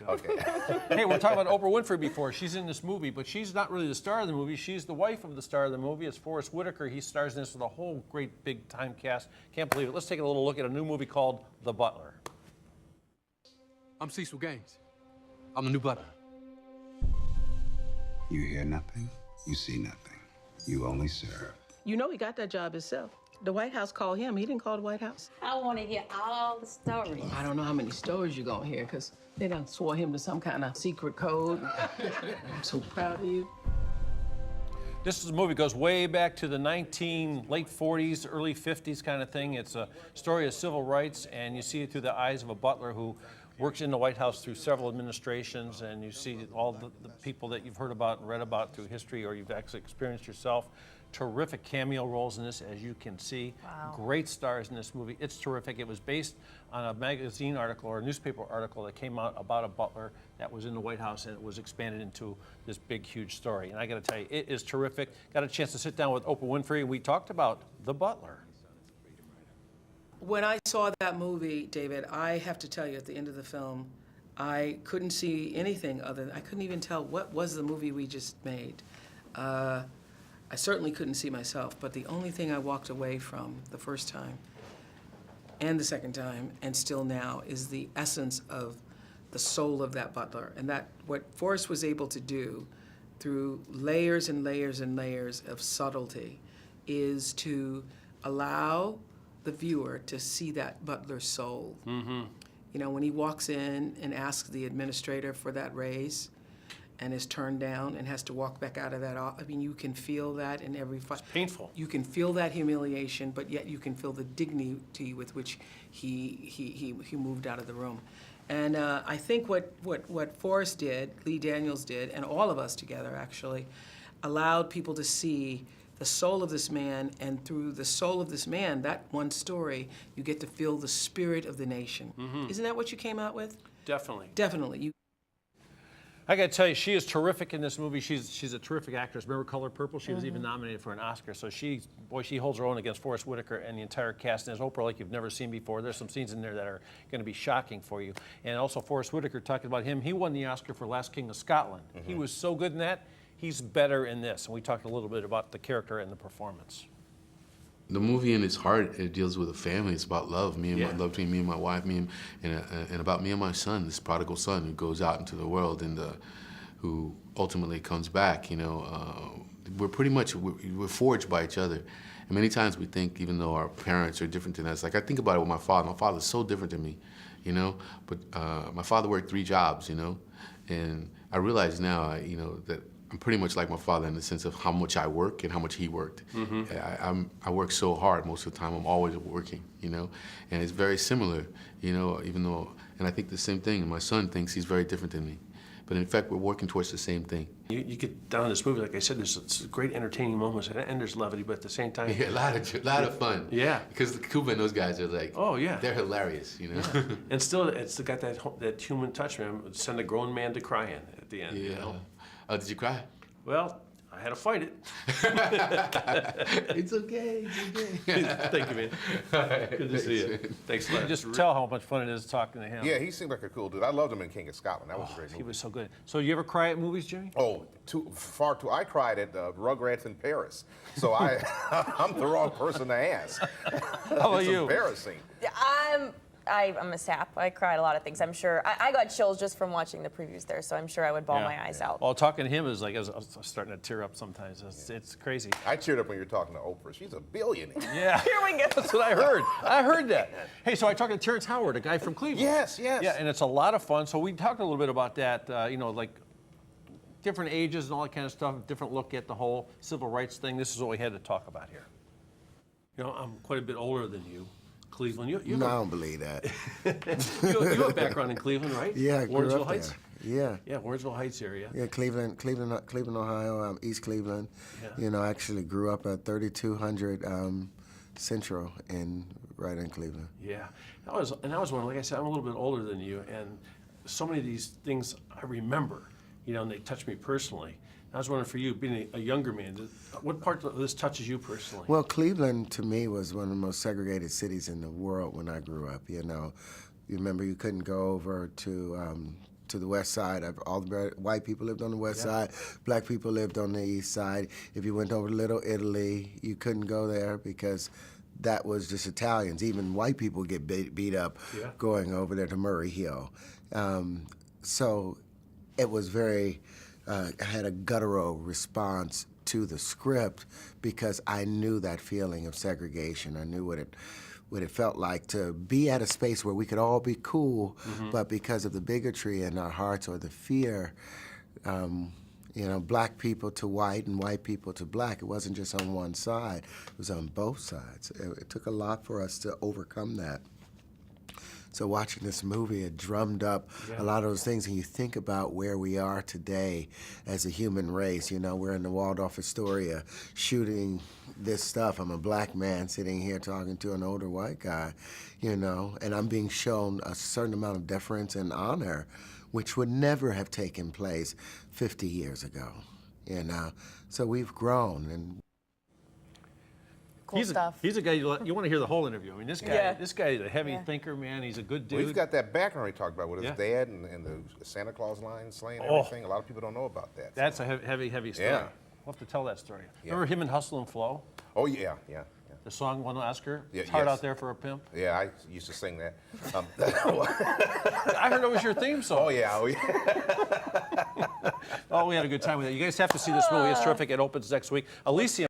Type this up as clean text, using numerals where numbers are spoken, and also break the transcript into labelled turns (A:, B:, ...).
A: Okay.
B: Hey, we're talking about Oprah Winfrey before. She's in this movie, but she's not really the star of the movie. She's the wife of the star of the movie. It's Forrest Whitaker. He stars in this with a whole great big time cast. Can't believe it. Let's take a little look at a new movie called The Butler.
C: I'm Cecil Gaines. I'm the new butler.
D: You hear nothing, you see nothing. You only serve.
E: You know he got that job himself. The White House called him. He didn't call the White House.
F: I want to hear all the stories.
E: I don't know how many stories you're going to hear, because they done swore him to some kind of secret code. I'm so proud of you.
B: This is a movie goes way back to the late 40s, early 50s kind of thing. It's a story of civil rights, and you see it through the eyes of a butler who works in the White House through several administrations, and you see all the people that you've heard about and read about through history or you've actually experienced yourself. Terrific cameo roles in this, as you can see.
G: Wow.
B: Great stars in this movie. It's terrific. It was based on a magazine article or a newspaper article that came out about a butler that was in the White House, and it was expanded into this big, huge story. And I got to tell you, it is terrific. Got a chance to sit down with Oprah Winfrey, and we talked about The Butler.
E: When I saw that movie, David, I have to tell you, at the end of the film, I couldn't see anything other than, I couldn't even tell what was the movie we just made. I certainly couldn't see myself, but the only thing I walked away from the first time and the second time, and still now, is the essence of the soul of that butler. And that, what Forrest was able to do through layers and layers and layers of subtlety, is to allow the viewer to see that butler's soul.
B: Mm-hmm.
E: You know, when he walks in and asks the administrator for that raise, and is turned down and has to walk back out of that. I mean, you can feel that in every fight.
B: It's painful.
E: You can feel that humiliation, but yet you can feel the dignity with which he moved out of the room. And I think what Forrest did, Lee Daniels did, and all of us together actually, allowed people to see the soul of this man, and through the soul of this man, that one story, you get to feel the spirit of the nation.
B: Mm-hmm.
E: Isn't that what you came out with?
B: Definitely.
E: Definitely.
B: I got to tell you, she is terrific in this movie. She's a terrific actress. Remember Color Purple? She was even nominated for an Oscar. So she holds her own against Forrest Whitaker and the entire cast. And as Oprah, like you've never seen before. There's some scenes in there that are going to be shocking for you. And also Forrest Whitaker, talking about him, he won the Oscar for Last King of Scotland. Mm-hmm. He was so good in that. He's better in this. And we talked a little bit about the character and the performance.
H: The movie in its heart, it deals with a family. It's about love. Love between me and my wife, and about me and my son, this prodigal son who goes out into the world and who ultimately comes back. You know, we're pretty much we're forged by each other. And many times we think, even though our parents are different than us, like I think about it with my father. My father's so different than me, you know. But my father worked 3 jobs, you know, and I realize now, you know, that I'm pretty much like my father in the sense of how much I work and how much he worked. Mm-hmm. I work so hard most of the time. I'm always working, you know, and it's very similar, you know, even though, and I think the same thing. And my son thinks he's very different than me. But in fact, we're working towards the same thing.
B: You get down in this movie, like I said, there's great entertaining moments, and there's levity, but at the same time...
H: Yeah, a lot of fun.
B: Yeah.
H: Because Cuba and those guys are like,
B: oh, yeah,
H: they're hilarious, you know?
B: Yeah. And still, it's got that human touch, man. Send a grown man to crying at the end, you know?
H: Did you cry?
B: Well, I had to fight it.
H: It's okay, it's okay.
B: Thank you, man. Good to see you. Thanks a lot. Just tell how much fun it is talking to him.
A: Yeah, he seemed like a cool dude. I loved him in King of Scotland. That was a great movie.
B: He was so good. So you ever cry at movies, Jimmy?
A: Oh, far too. I cried at Rugrats in Paris. So I'm the wrong person to ask.
B: How about you?
A: It's embarrassing.
G: I'm a sap. I cried a lot of things. I'm sure. I got chills just from watching the previews there, so I'm sure I would bawl my eyes out.
B: Well, talking to him is like, I was starting to tear up sometimes. It's crazy.
A: I cheered up when you were talking to Oprah. She's a billionaire.
B: Yeah.
G: Here we go.
B: That's what I heard. I heard that. Hey, so I talked to Terrence Howard, a guy from Cleveland.
A: Yes, yes.
B: Yeah, and it's a lot of fun. So we talked a little bit about that, you know, like different ages and all that kind of stuff, different look at the whole civil rights thing. This is what we had to talk about here. You know, I'm quite a bit older than you. Cleveland.
I: No, I don't believe that.
B: you have a background in Cleveland, right?
I: Yeah, I grew
B: Warrensville
I: up
B: Heights?
I: there. Yeah.
B: Yeah, Warrensville Heights area.
I: Yeah, Cleveland, Ohio, East Cleveland.
B: Yeah.
I: You know, I actually grew up at 3200 Central right in Cleveland.
B: Yeah, I was wondering, like I said, I'm a little bit older than you, and so many of these things I remember, you know, and they touch me personally. I was wondering, for you, being a younger man, what part of this touches you personally?
I: Well, Cleveland, to me, was one of the most segregated cities in the world when I grew up. You know, you remember you couldn't go over to to the west side. All the white people lived on the west side. Black people lived on the east side. If you went over to Little Italy, you couldn't go there because that was just Italians. Even white people get beat up going over there to Murray Hill. So it was very, I had a guttural response to the script because I knew that feeling of segregation. I knew what it felt like to be at a space where we could all be cool, but because of the bigotry in our hearts or the fear, black people to white and white people to black, it wasn't just on one side, it was on both sides. It took a lot for us to overcome that. So watching this movie, it drummed up a lot of those things, and you think about where we are today as a human race. We're in the Waldorf Astoria shooting this stuff. I'm a black man sitting here talking to an older white guy, and I'm being shown a certain amount of deference and honor, which would never have taken place 50 years ago, So we've grown, and
G: Cool stuff.
B: He's a guy you want to hear the whole interview. I mean, this guy is a heavy thinker, man. He's a good dude.
A: Well, he's got that background he talked about with his dad and the Santa Claus line slaying everything. A lot of people don't know about that.
B: That's a heavy story.
A: Yeah.
B: We'll have to tell that story. Remember him in Hustle and Flow?
A: Oh, yeah.
B: The song won an Oscar?
A: Yeah,
B: It's Hard
A: yes.
B: Out There for a Pimp?
A: Yeah, I used to sing that.
B: I heard it was your theme song.
A: Oh, yeah.
B: Oh, we had a good time with it. You guys have to see this movie. It's terrific. It opens next week. Alicia.